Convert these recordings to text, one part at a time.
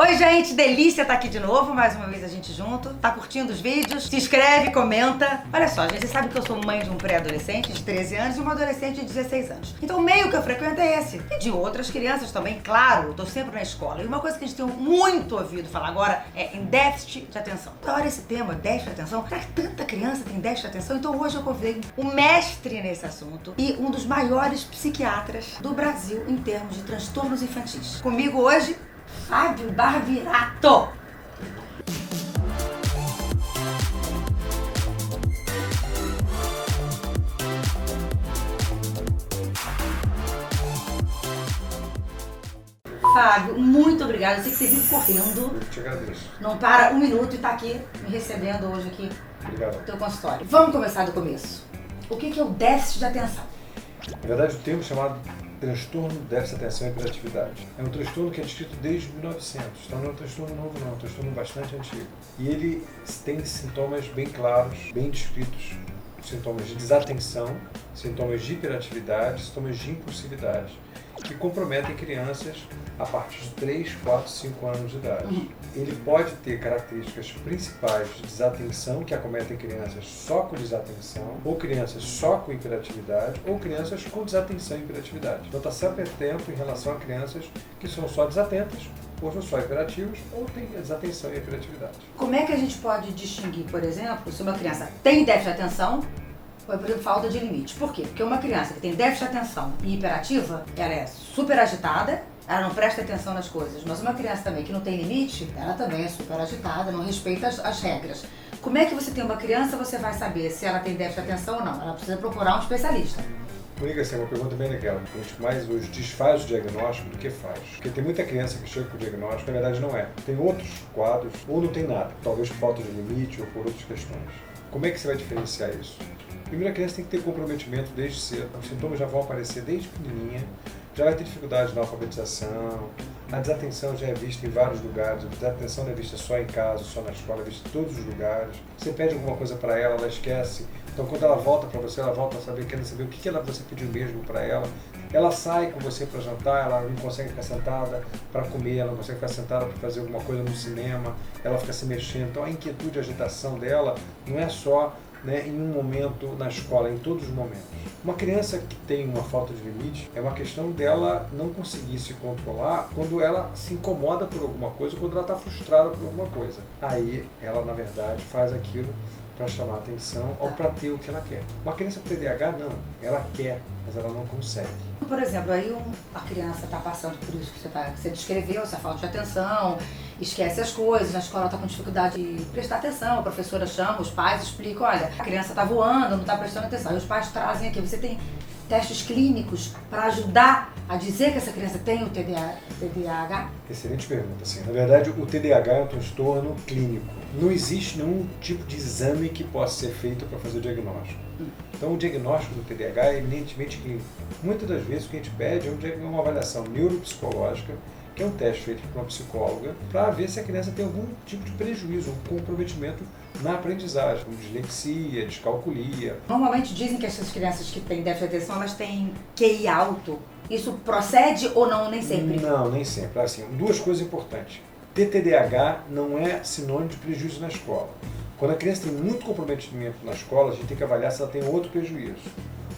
Oi, gente, delícia estar aqui de novo, mais uma vez a gente junto. Tá curtindo os vídeos? Se inscreve, comenta. Olha só, gente, vocês sabem que eu sou mãe de um pré-adolescente de 13 anos e uma adolescente de 16 anos. Então o meio que eu frequento é esse. E de outras crianças também, claro, eu tô sempre na escola. E uma coisa que a gente tem muito ouvido falar agora é em déficit de atenção. Toda hora esse tema, déficit de atenção, será que tanta criança tem déficit de atenção? Então hoje eu convidei um mestre nesse assunto e um dos maiores psiquiatras do Brasil em termos de transtornos infantis. Comigo hoje, Fábio Barbirato. Fábio, muito obrigada. Eu sei que você vive correndo. Eu te agradeço. Não para um minuto e tá aqui me recebendo hoje aqui Obrigado. no teu consultório. Vamos começar do começo. O que é o déficit de atenção? Na verdade, o termo chamado transtorno de déficit de atenção e hiperatividade. É um transtorno que é descrito desde 1900. Então não é um transtorno novo não, é um transtorno bastante antigo. E ele tem sintomas bem claros, bem descritos. Sintomas de desatenção, sintomas de hiperatividade, sintomas de impulsividade, que comprometem crianças a partir de 3, 4, 5 anos de idade. Ele pode ter características principais de desatenção, que acometem crianças só com desatenção, ou crianças só com hiperatividade, ou crianças com desatenção e hiperatividade. Então está sempre atento em relação a crianças que são só desatentas, ou são só hiperativos, ou têm desatenção e hiperatividade. Como é que a gente pode distinguir, por exemplo, se uma criança tem déficit de atenção ou é por falta de limite? Por quê? Porque uma criança que tem déficit de atenção e hiperativa, ela é super agitada, ela não presta atenção nas coisas. Mas uma criança também que não tem limite, ela também é super agitada, não respeita as regras. Como é que você tem uma criança, você vai saber se ela tem déficit de atenção ou não? Ela precisa procurar um especialista. Comigo, assim, é uma pergunta bem legal. A gente mais hoje desfaz o diagnóstico do que faz. Porque tem muita criança que chega com o diagnóstico, na verdade não é. Tem outros quadros, ou não tem nada. Talvez por falta de limite ou por outras questões. Como é que você vai diferenciar isso? Primeiro, a criança tem que ter comprometimento desde cedo. Os sintomas já vão aparecer desde pequenininha. Já vai ter dificuldade na alfabetização. A desatenção já é vista em vários lugares. A desatenção não é vista só em casa, só na escola, é vista em todos os lugares. Você pede alguma coisa para ela, ela esquece. Então, quando ela volta para você, ela volta a saber, querendo saber o que você pediu mesmo para ela. Ela sai com você para jantar, ela não consegue ficar sentada para comer, ela não consegue ficar sentada para fazer alguma coisa no cinema, ela fica se mexendo. Então, a inquietude, a agitação dela não é só em um momento na escola, em todos os momentos. Uma criança que tem uma falta de limite, é uma questão dela não conseguir se controlar quando ela se incomoda por alguma coisa, quando ela está frustrada por alguma coisa. Aí, ela, na verdade, faz aquilo para chamar a atenção ou para ter o que ela quer. Uma criança com TDAH, não. Ela quer, mas ela não consegue. Por exemplo, aí a criança está passando por isso que você descreveu, essa falta de atenção, esquece as coisas, na escola está com dificuldade de prestar atenção, a professora chama, os pais explicam, olha, a criança está voando, não está prestando atenção. E os pais trazem aqui, você tem testes clínicos para ajudar a dizer que essa criança tem o TDAH? Excelente pergunta, sim. Na verdade, o TDAH é um transtorno clínico. Não existe nenhum tipo de exame que possa ser feito para fazer o diagnóstico. Então, o diagnóstico do TDAH é eminentemente clínico. Muitas das vezes o que a gente pede é uma avaliação neuropsicológica, que é um teste feito por uma psicóloga, para ver se a criança tem algum tipo de prejuízo, um comprometimento na aprendizagem, como dislexia, descalculia. Normalmente dizem que essas crianças que têm déficit de atenção, elas têm QI alto. Isso procede ou não, nem sempre? Não, nem sempre. Assim, duas coisas importantes. Ter TDAH não é sinônimo de prejuízo na escola. Quando a criança tem muito comprometimento na escola, a gente tem que avaliar se ela tem outro prejuízo,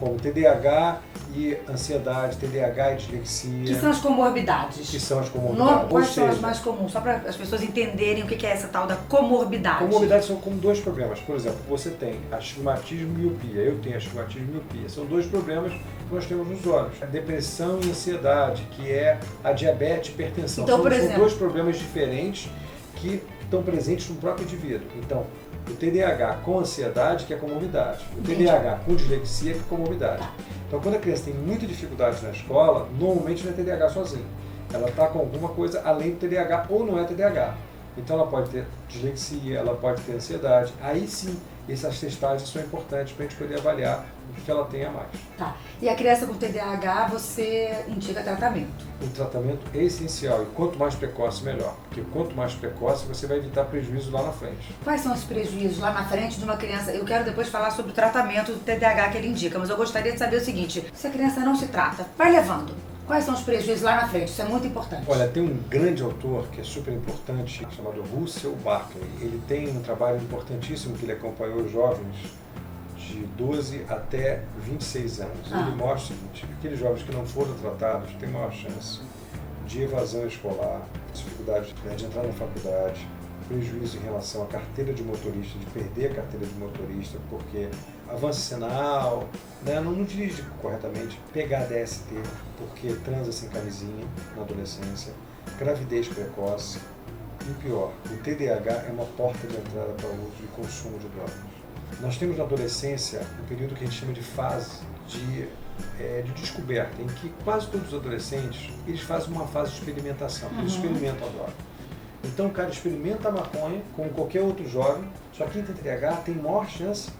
como TDAH e ansiedade, TDAH e dislexia. Que são as comorbidades? Que são as comorbidades. Quais são as mais comuns? Só para as pessoas entenderem o que é essa tal da comorbidade. Comorbidades são como dois problemas. Por exemplo, você tem astigmatismo e miopia. Eu tenho astigmatismo e miopia. São dois problemas que nós temos nos olhos. A depressão e ansiedade, que é a diabetes e hipertensão. Então, são dois problemas diferentes que estão presentes no próprio indivíduo. Então, o TDAH com ansiedade, que é comorbidade. O TDAH com dislexia, que é comorbidade. Então, quando a criança tem muita dificuldade na escola, normalmente não é TDAH sozinho. Ela está com alguma coisa além do TDAH ou não é TDAH. Então, ela pode ter dislexia, ela pode ter ansiedade. Aí sim, essas testagens são importantes para a gente poder avaliar o que ela tem a mais. Tá. E a criança com TDAH, você indica tratamento? O tratamento é essencial e quanto mais precoce, melhor. Porque quanto mais precoce, você vai evitar prejuízo lá na frente. Quais são os prejuízos lá na frente de uma criança? Eu quero depois falar sobre o tratamento do TDAH que ele indica, mas eu gostaria de saber o seguinte: se a criança não se trata, vai levando. Quais são os prejuízos lá na frente? Isso é muito importante. Olha, tem um grande autor que é super importante, chamado Russell Barkley. Ele tem um trabalho importantíssimo que ele acompanhou jovens de 12 até 26 anos. Ele mostra o seguinte: aqueles jovens que não foram tratados têm maior chance de evasão escolar, dificuldade de entrar na faculdade, prejuízo em relação à carteira de motorista, de perder a carteira de motorista, porque avanço sinal, né, não dirige corretamente, pegar DST, porque transa sem camisinha na adolescência, gravidez precoce, e o pior, o TDAH é uma porta de entrada para o uso e consumo de drogas. Nós temos na adolescência um período que a gente chama de fase de descoberta, em que quase todos os adolescentes eles fazem uma fase de experimentação, eles experimentam a droga. Então o cara experimenta a maconha como qualquer outro jovem, só que quem tem TDAH tem maior chance,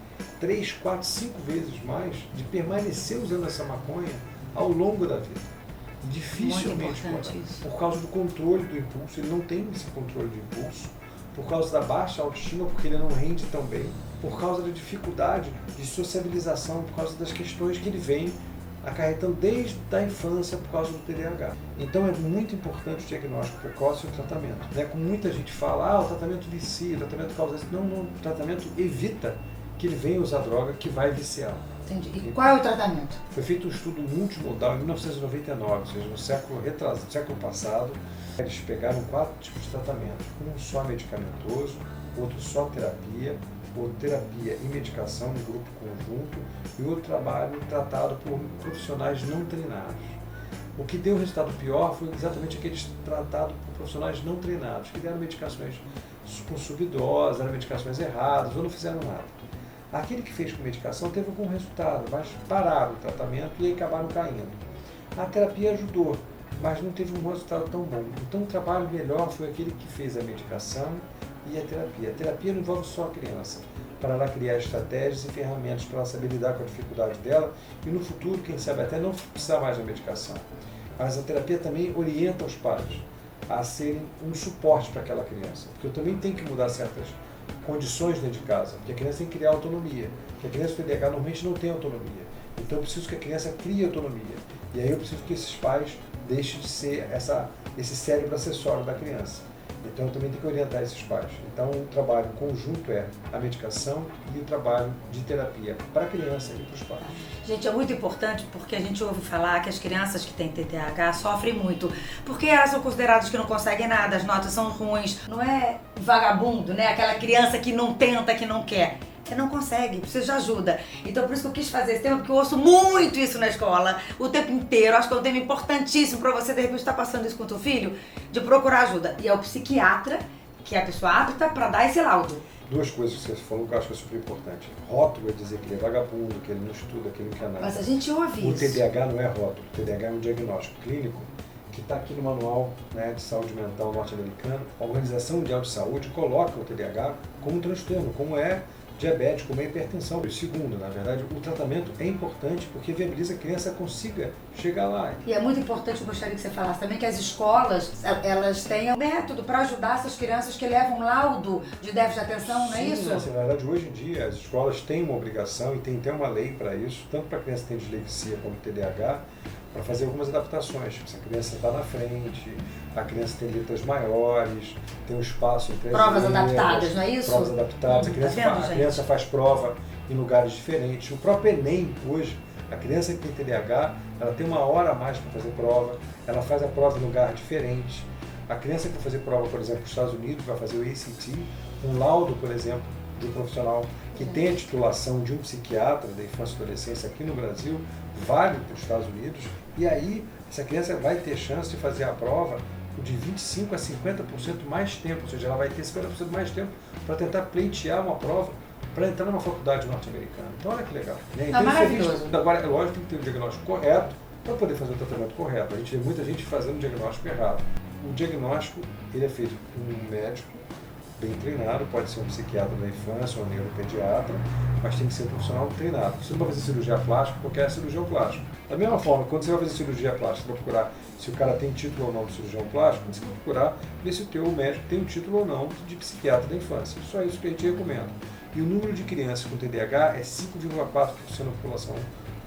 3, 4, 5 vezes mais, de permanecer usando essa maconha ao longo da vida. Dificilmente, por causa do controle do impulso, ele não tem esse controle do impulso, por causa da baixa autoestima, porque ele não rende tão bem, por causa da dificuldade de sociabilização, por causa das questões que ele vem acarretando desde a infância por causa do TDAH. Então é muito importante o diagnóstico precoce e o tratamento. Né? Como muita gente fala, o tratamento vicia, o tratamento causa isso. Não, o tratamento evita que ele venha usar droga que vai viciar. Entendi. E qual é o tratamento? Foi feito um estudo multimodal em 1999, ou seja, no século passado. Eles pegaram 4 tipos de tratamento, um só medicamentoso, outro só terapia, outro terapia e medicação no grupo conjunto e outro trabalho tratado por profissionais não treinados. O que deu resultado pior foi exatamente aqueles tratados por profissionais não treinados, que deram medicações com subdose, deram medicações erradas ou não fizeram nada. Aquele que fez com medicação teve algum resultado, mas pararam o tratamento e acabaram caindo. A terapia ajudou, mas não teve um resultado tão bom. Então o trabalho melhor foi aquele que fez a medicação e a terapia. A terapia não envolve só a criança, para ela criar estratégias e ferramentas para ela saber lidar com a dificuldade dela e no futuro, quem sabe, até não precisar mais da medicação. Mas a terapia também orienta os pais a serem um suporte para aquela criança, porque eu também tenho que mudar certas condições dentro de casa, porque a criança tem que criar autonomia, porque a criança com TDAH normalmente não tem autonomia. Então eu preciso que a criança crie autonomia. E aí eu preciso que esses pais deixem de ser esse cérebro acessório da criança. Então eu também tenho que orientar esses pais. Então o trabalho conjunto é a medicação e o trabalho de terapia para a criança e para os pais. Gente, é muito importante porque a gente ouve falar que as crianças que têm TDAH sofrem muito, porque elas são consideradas que não conseguem nada, as notas são ruins. Não é vagabundo, né? Aquela criança que não tenta, que não quer. Você não consegue, precisa de ajuda. Então por isso que eu quis fazer esse tema, porque eu ouço muito isso na escola, o tempo inteiro. Acho que é um tema importantíssimo para você, de repente, estar passando isso com o teu filho, de procurar ajuda. E é o psiquiatra, que é a pessoa apta para dar esse laudo. 2 coisas que você falou que eu acho que é super importante. Rótulo é dizer que ele é vagabundo, que ele não estuda, que ele não quer nada. Mas a gente ouve isso. O TDAH não é rótulo, o TDAH é um diagnóstico clínico que está aqui no Manual, né, de Saúde Mental norte-americano. A Organização Mundial de Saúde coloca o TDAH como um transtorno, como é diabetes, como é hipertensão. E segundo, na verdade, o tratamento é importante porque viabiliza que a criança consiga chegar lá. E é muito importante, eu gostaria que você falasse também, que as escolas, elas tenham método para ajudar essas crianças que levam laudo de déficit de atenção, não é isso? Sim, na verdade, hoje em dia, as escolas têm uma obrigação e tem até uma lei para isso, tanto para a criança que tem dislexia como TDAH, para fazer algumas adaptações. Tipo, se a criança está na frente, a criança tem letras maiores, tem um espaço entre as provas letras, adaptadas, não é isso? Provas adaptadas, a criança faz prova em lugares diferentes. O próprio Enem, hoje, a criança que tem TDAH, ela tem 1 hora a mais para fazer prova, ela faz a prova em lugar diferente. A criança que vai fazer prova, por exemplo, nos Estados Unidos, vai fazer o ACT, um laudo, por exemplo, de um profissional que tem a titulação de um psiquiatra da infância e adolescência aqui no Brasil, vale para os Estados Unidos, e aí essa criança vai ter chance de fazer a prova de 25% a 50% mais tempo, ou seja, ela vai ter 50% mais tempo para tentar pleitear uma prova para entrar numa faculdade norte-americana. Então olha que legal. Né? Então, maravilhoso. Agora, é lógico, tem que ter o diagnóstico correto para poder fazer o tratamento correto. A gente vê muita gente fazendo o diagnóstico errado. O diagnóstico ele é feito por um médico bem treinado, pode ser um psiquiatra da infância ou um neuropediatra, mas tem que ser um profissional treinado. Você não vai fazer cirurgia plástica, qualquer cirurgião plástico. Da mesma forma, quando você vai fazer cirurgia plástica, você vai procurar se o cara tem título ou não de cirurgião plástico, você vai procurar ver se o teu médico tem um título ou não de psiquiatra da infância. Só isso que a gente recomenda. E o número de crianças com TDAH é 5,4% da população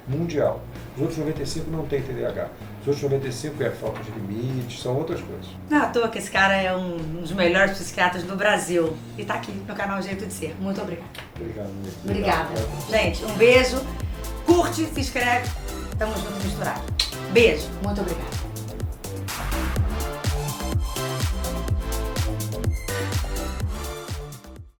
mundial. Os outros 95% não têm TDAH. Os Os outros 95 é falta de limite, são outras coisas. Não é à toa que esse cara é um dos melhores psiquiatras do Brasil. E tá aqui no canal Jeito de Ser. Muito obrigada. Obrigado, Nick. Obrigada. Gente, um beijo. Curte, se inscreve. Tamo junto misturado. Beijo. Muito obrigada.